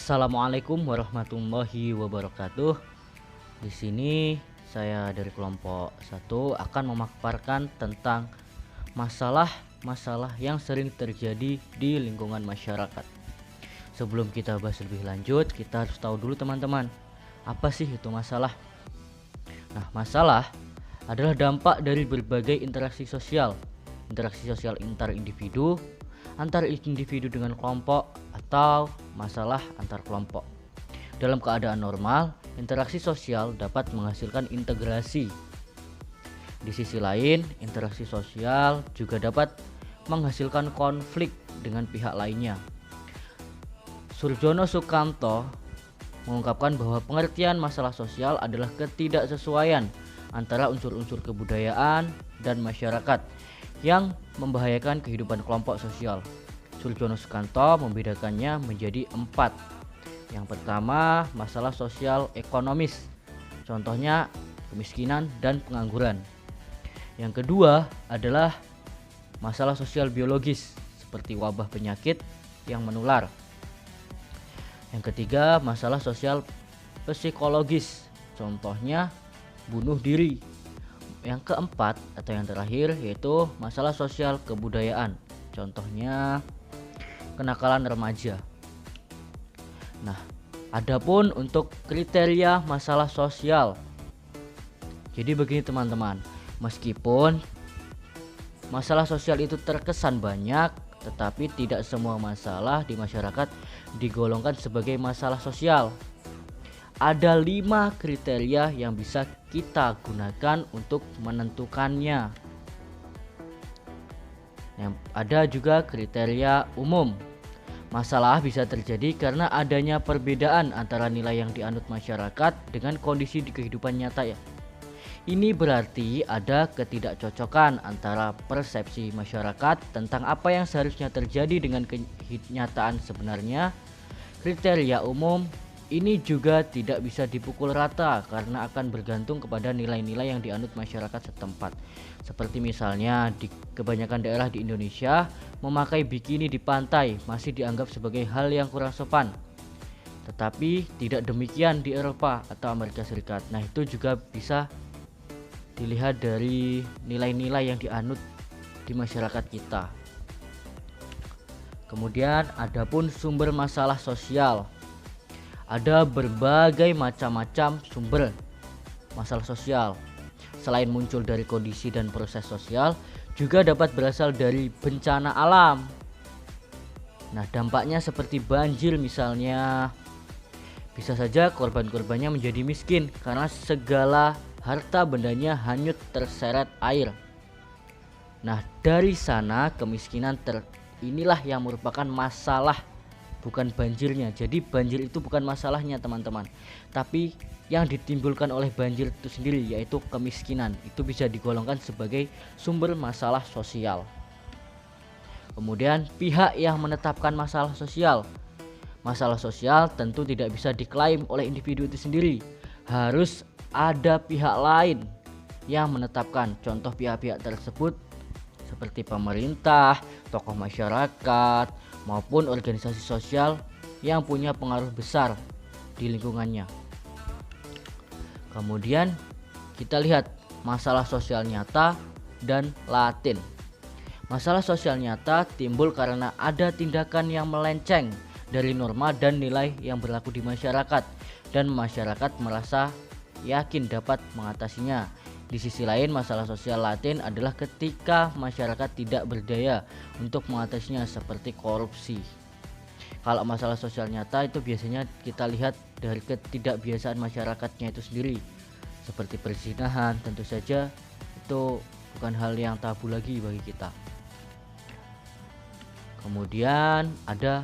Assalamualaikum warahmatullahi wabarakatuh. Di sini saya dari kelompok 1 akan memaparkan tentang masalah-masalah yang sering terjadi di lingkungan masyarakat. Sebelum kita bahas lebih lanjut, kita harus tahu dulu teman-teman, apa sih itu masalah? Nah, masalah adalah dampak dari berbagai interaksi sosial antar individu, antar individu dengan kelompok, atau masalah antar kelompok. Dalam keadaan normal, interaksi sosial dapat menghasilkan integrasi. Di sisi lain, interaksi sosial juga dapat menghasilkan konflik dengan pihak lainnya. Surjono Sukanto mengungkapkan bahwa pengertian masalah sosial adalah ketidaksesuaian antara unsur-unsur kebudayaan dan masyarakat yang membahayakan kehidupan kelompok sosial. Surjono Sukanto membedakannya menjadi 4. Yang pertama, masalah sosial ekonomis, contohnya kemiskinan dan pengangguran. Yang kedua adalah masalah sosial biologis, seperti wabah penyakit yang menular. Yang ketiga, masalah sosial psikologis, contohnya bunuh diri. Yang keempat atau yang terakhir yaitu masalah sosial kebudayaan, contohnya kenakalan remaja. Nah, adapun untuk kriteria masalah sosial, jadi begini teman-teman, meskipun masalah sosial itu terkesan banyak, tetapi tidak semua masalah di masyarakat digolongkan sebagai masalah sosial. Ada 5 kriteria yang bisa kita gunakan untuk menentukannya. Yang ada juga kriteria umum. Masalah bisa terjadi karena adanya perbedaan antara nilai yang dianut masyarakat dengan kondisi di kehidupan nyata ya. Ini berarti ada ketidakcocokan antara persepsi masyarakat tentang apa yang seharusnya terjadi dengan kenyataan sebenarnya. Kriteria umum ini juga tidak bisa dipukul rata karena akan bergantung kepada nilai-nilai yang dianut masyarakat setempat. Seperti misalnya di kebanyakan daerah di Indonesia, memakai bikini di pantai masih dianggap sebagai hal yang kurang sopan. Tetapi tidak demikian di Eropa atau Amerika Serikat. Nah, itu juga bisa dilihat dari nilai-nilai yang dianut di masyarakat kita. Kemudian adapun sumber masalah sosial. Ada berbagai macam-macam sumber masalah sosial. Selain muncul dari kondisi dan proses sosial, juga dapat berasal dari bencana alam. Nah, dampaknya seperti banjir misalnya. Bisa saja korban-korbannya menjadi miskin karena segala harta bendanya hanyut terseret air. Nah, dari sana kemiskinan inilah yang merupakan masalah, bukan banjirnya. Jadi banjir itu bukan masalahnya teman-teman, tapi yang ditimbulkan oleh banjir itu sendiri, yaitu kemiskinan. Itu bisa digolongkan sebagai sumber masalah sosial. Kemudian pihak yang menetapkan masalah sosial. Masalah sosial tentu tidak bisa diklaim oleh individu itu sendiri, harus ada pihak lain yang menetapkan. Contoh pihak-pihak tersebut seperti pemerintah, tokoh masyarakat, maupun organisasi sosial yang punya pengaruh besar di lingkungannya. Kemudian kita lihat masalah sosial nyata dan laten. Masalah sosial nyata timbul karena ada tindakan yang melenceng dari norma dan nilai yang berlaku di masyarakat, dan masyarakat merasa yakin dapat mengatasinya. Di sisi lain, masalah sosial laten adalah ketika masyarakat tidak berdaya untuk mengatasinya, seperti korupsi. Kalau masalah sosial nyata itu biasanya kita lihat dari ketidakbiasaan masyarakatnya itu sendiri, seperti perzinahan. Tentu saja itu bukan hal yang tabu lagi bagi kita. Kemudian ada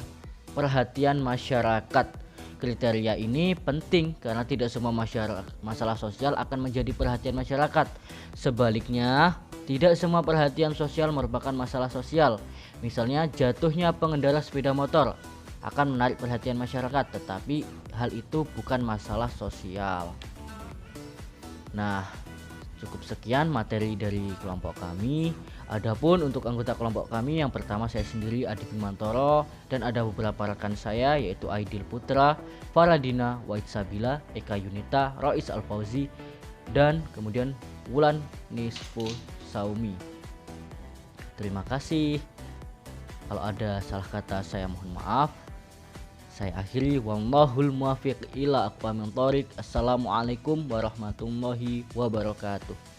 perhatian masyarakat. Kriteria ini penting karena tidak semua masalah sosial akan menjadi perhatian masyarakat. Sebaliknya, tidak semua perhatian sosial merupakan masalah sosial. Misalnya jatuhnya pengendara sepeda motor akan menarik perhatian masyarakat, tetapi hal itu bukan masalah sosial. Nah, cukup sekian materi dari kelompok kami. Adapun untuk anggota kelompok kami, yang pertama saya sendiri Adi Bimantoro, dan ada beberapa rekan saya yaitu Aidil Putra, Faradina, Wahid Sabila, Eka Yunita, Rois Alfauzi, dan kemudian Wulan Nisfu Saumi. Terima kasih. Kalau ada salah kata saya mohon maaf. Saya akhiri, wallahul muwaffiq ila aqwamit thoriq. Assalamualaikum warahmatullahi wabarakatuh.